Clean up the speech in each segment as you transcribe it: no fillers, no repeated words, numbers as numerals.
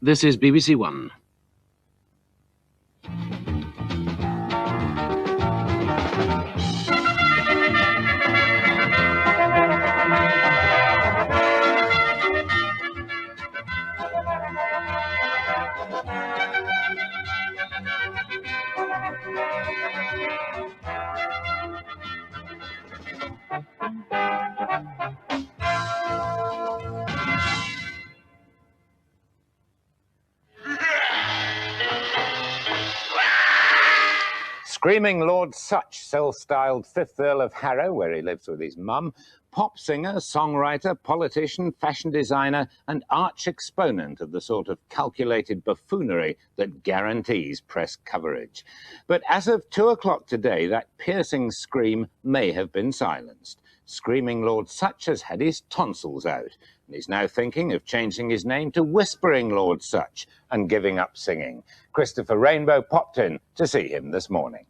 This is BBC One. Screaming Lord Sutch, self-styled 5th Earl of Harrow, where he lives with his mum, pop singer, songwriter, politician, fashion designer, and arch exponent of the sort of calculated buffoonery that guarantees press coverage. But as of 2 o'clock today, that piercing scream may have been silenced. Screaming Lord Sutch has had his tonsils out, and he's now thinking of changing his name to Whispering Lord Sutch and giving up singing. Christopher Rainbow popped in to see him this morning.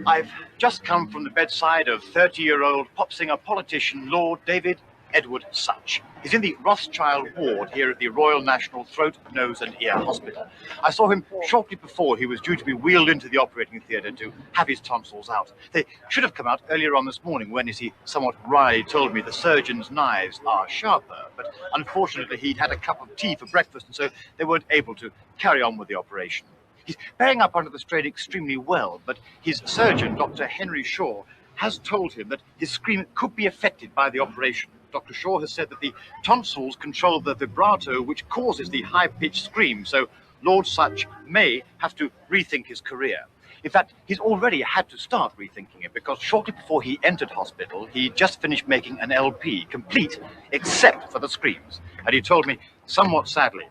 I've just come from the bedside of 30-year-old pop singer politician Lord David Edward Sutch. He's in the Rothschild ward here at the Royal National Throat, Nose and Ear Hospital. I saw him shortly before he was due to be wheeled into the operating theatre to have his tonsils out. They should have come out earlier on this morning when, as he somewhat wryly told me, the surgeon's knives are sharper. But unfortunately, he'd had a cup of tea for breakfast, and so they weren't able to carry on with the operation. He's bearing up under the strain extremely well, but his surgeon, Dr. Henry Shaw, has told him that his scream could be affected by the operation. Dr. Shaw has said that the tonsils control the vibrato which causes the high-pitched scream, so Lord Sutch may have to rethink his career. In fact, he's already had to start rethinking it, because shortly before he entered hospital, he just finished making an LP, complete except for the screams. And he told me, somewhat sadly,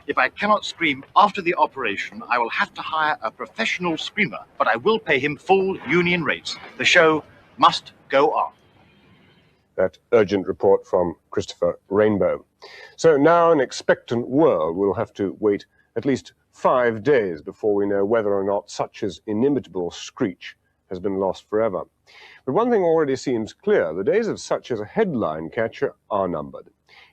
if I cannot scream after the operation, I will have to hire a professional screamer, but I will pay him full union rates. The show must go on. That urgent report from Christopher Rainbow. So now, an expectant world will have to wait at least 5 days before we know whether or not Sutch's inimitable screech has been lost forever. But one thing already seems clear: the days of Sutch as a headline catcher are numbered.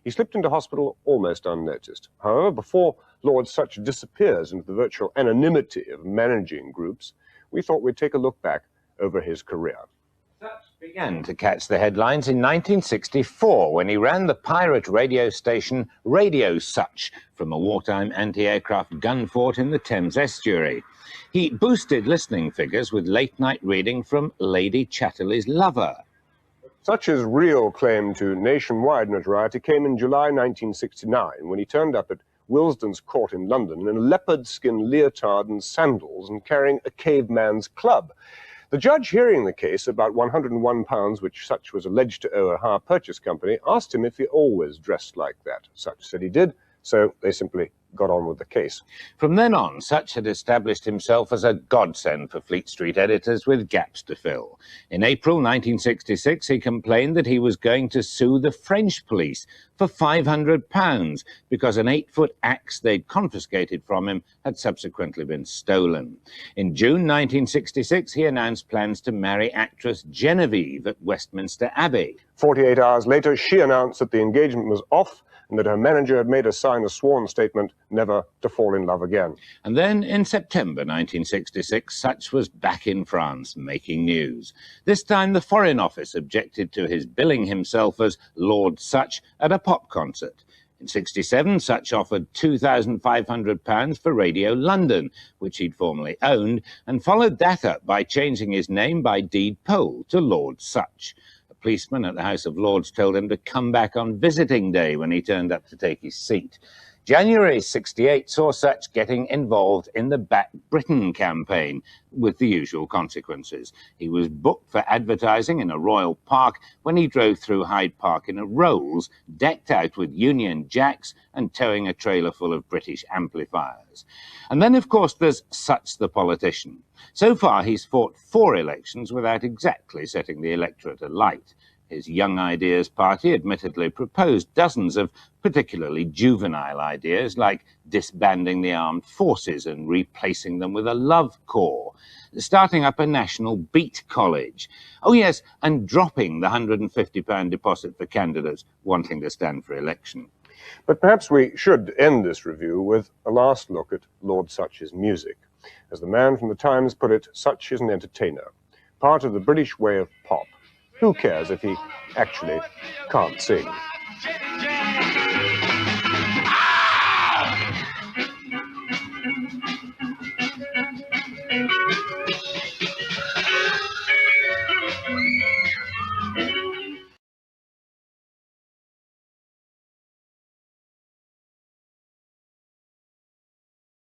He slipped into hospital almost unnoticed. However, before Lord Sutch disappears into the virtual anonymity of managing groups, we thought we'd take a look back over his career. Sutch began to catch the headlines in 1964 when he ran the pirate radio station Radio Sutch from a wartime anti-aircraft gun fort in the Thames estuary. He boosted listening figures with late-night reading from Lady Chatterley's Lover. Sutch's real claim to nationwide notoriety came in July 1969, when he turned up at Willesden's Court in London in a leopard-skin leotard and sandals and carrying a caveman's club. The judge hearing the case, about £101 which Sutch was alleged to owe a hire purchase company, asked him if he always dressed like that. Sutch said he did, so they simply got on with the case. From then on, Sutch had established himself as a godsend for Fleet Street editors with gaps to fill. In April 1966, he complained that he was going to sue the French police for £500 because an 8-foot axe they'd confiscated from him had subsequently been stolen. In June 1966, he announced plans to marry actress Genevieve at Westminster Abbey. 48 hours later, she announced that the engagement was off and that her manager had made her sign a sworn statement never to fall in love again. And then in September 1966, Sutch was back in France making news. This time the Foreign Office objected to his billing himself as Lord Sutch at a pop concert. In 1967, Sutch offered £2,500 for Radio London, which he'd formerly owned, and followed that up by changing his name by deed poll to Lord Sutch. A policeman at the House of Lords told him to come back on visiting day when he turned up to take his seat. January 1968 saw Sutch getting involved in the Back Britain campaign, with the usual consequences. He was booked for advertising in a royal park when he drove through Hyde Park in a Rolls, decked out with Union Jacks and towing a trailer full of British amplifiers. And then, of course, there's Sutch the politician. So far, he's fought 4 elections without exactly setting the electorate alight. His Young Ideas party admittedly proposed dozens of particularly juvenile ideas, like disbanding the armed forces and replacing them with a love corps. starting up a national beat college. Oh yes, and dropping the £150 deposit for candidates wanting to stand for election. But perhaps we should end this review with a last look at Lord Sutch's music. As the man from the Times put it, Sutch is an entertainer, part of the British way of pop. Who cares if he actually can't sing?